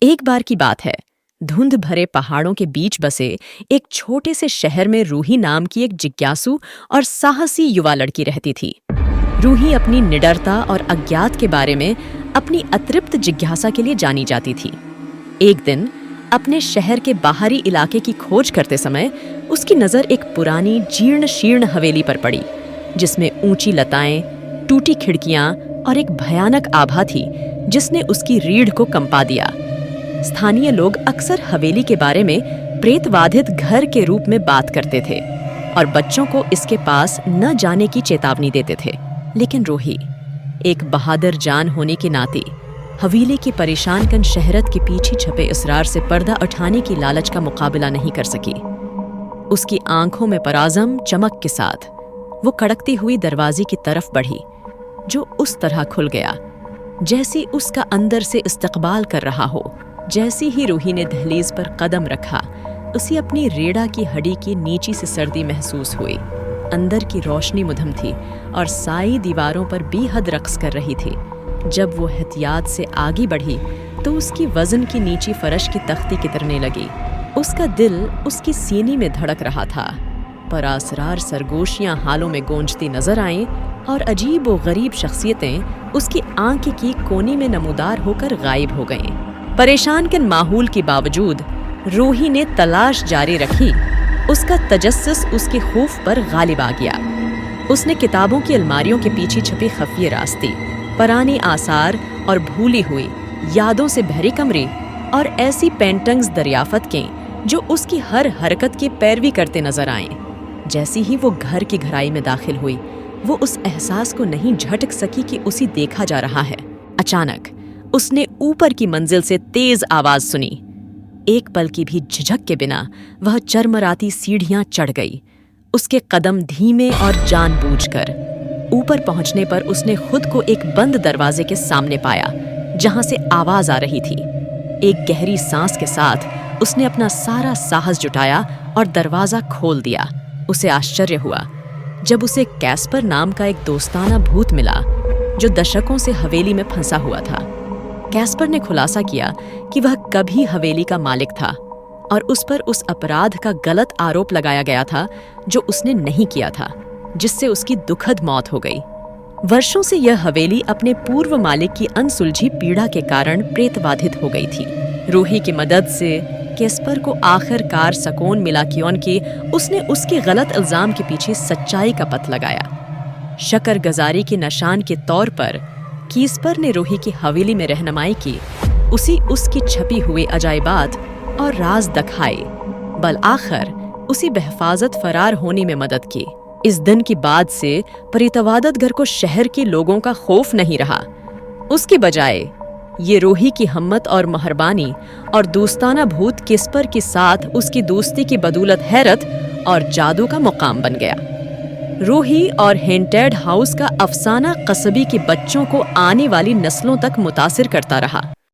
एक बार की बात है, धुंध भरे पहाड़ों के बीच बसे एक छोटे से शहर में रूही नाम की एक जिज्ञासु और साहसी युवा लड़की रहती थी। रूही अपनी निडरता और अज्ञात के बारे में अपनी अतृप्त जिज्ञासा के लिए जानी जाती थी। एक दिन अपने शहर के बाहरी इलाके की खोज करते समय उसकी नज़र एक पुरानी जीर्ण शीर्ण हवेली पर पड़ी, जिसमें ऊंची लताएं, टूटी खिड़कियां और एक भयानक आभा थी जिसने उसकी रीढ़ को कंपा दिया। स्थानीय लोग अक्सर हवेली के बारे में प्रेतवाधित घर के रूप में बात करते थे और बच्चों को इसके पास न जाने की चेतावनी देते थे। लेकिन रूही, एक बहादुर जान होने के नाते, हवेली की परेशान कन शहरत के पीछे छपे इसरार से पर्दा उठाने की लालच का मुकाबला नहीं कर सकी। उसकी आंखों में पराज़म चमक के साथ वो कड़कती हुई दरवाजे की तरफ बढ़ी, जो उस तरह खुल गया जैसी उसका अंदर से इस्तकबाल कर रहा हो। जैसी ही रूही ने दहलीज पर कदम रखा, उसे अपनी रेड़ा की हड्डी की नीची से सर्दी महसूस हुई। अंदर की रोशनी मुधम थी और साई दीवारों पर बेहद रक्स कर रही थी। जब वो एहतियात से आगे बढ़ी तो उसकी वजन की नीची फर्श की तख्ती कितरने लगी। उसका दिल उसकी सीने में धड़क रहा था, पर असरार सरगोशियां हालों में गूंजती नजर आईं और अजीब व गरीब शख्सियतें उसकी आंख की कोने में नमूदार होकर गायब हो गईं। परेशान किन माहौल के बावजूद रूही ने तलाश जारी रखी। उसका तजस्सुस उसके खौफ पर गालिब आ गया। उसने किताबों की अलमारियों के पीछे छुपे खफिए रास्ते, पुराने आसार और भूली हुई यादों से भरे कमरे और ऐसी पेंटिंग्स दरियाफत के जो उसकी हर हरकत की पैरवी करते नजर आए। जैसी ही वो घर की गहराई में दाखिल हुई, वो उस एहसास को नहीं झटक सकी कि उसे देखा जा रहा है। अचानक उसने ऊपर की मंजिल से तेज आवाज सुनी। एक पल की भी झिझक के बिना वह चरमराती सीढ़ियां चढ़ गई, उसके कदम धीमे और जानबूझकर। ऊपर पहुंचने पर उसने खुद को एक बंद दरवाजे के सामने पाया, जहां से आवाज आ रही थी। एक गहरी सांस के साथ उसने अपना सारा साहस जुटाया और दरवाजा खोल दिया। उसे आश्चर्य हुआ जब उसे कैस्पर नाम का एक दोस्ताना भूत मिला, जो दशकों से हवेली में फंसा हुआ था। कैस्पर ने खुलासा किया कि वह कभी हवेली का मालिक था और उस पर उस अपराध का गलत आरोप लगाया गया था जो उसने नहीं किया था, जिससे उसकी दुखद मौत हो गई। वर्षों से यह हवेली अपने पूर्व मालिक की अनसुलझी पीड़ा के कारण प्रेतबाधित हो गई थी। रूही की मदद से कैस्पर को आखिरकार सकून मिला कि उसने उसके गलत इल्जाम के पीछे सच्चाई का पता लगाया। शकरगुजारी के निशान के तौर पर कैस्पर ने रूही की हवेली में रहनुमाई की, उसी उसकी छपी हुई अजायबात और राज दिखाए, बल आखिर उसी बेहिफाजत फरार होने में मदद की। इस दिन के बाद से प्रेतवादत घर को शहर के लोगों का खौफ नहीं रहा। उसके बजाय ये रूही की हिम्मत और मेहरबानी और दोस्ताना भूत कैस्पर के साथ उसकी दोस्ती की बदौलत हैरत और जादू का मुकाम बन गया। रूही और हेंटेड हाउस का अफसाना कस्बे के बच्चों को आने वाली नस्लों तक मुतासिर करता रहा।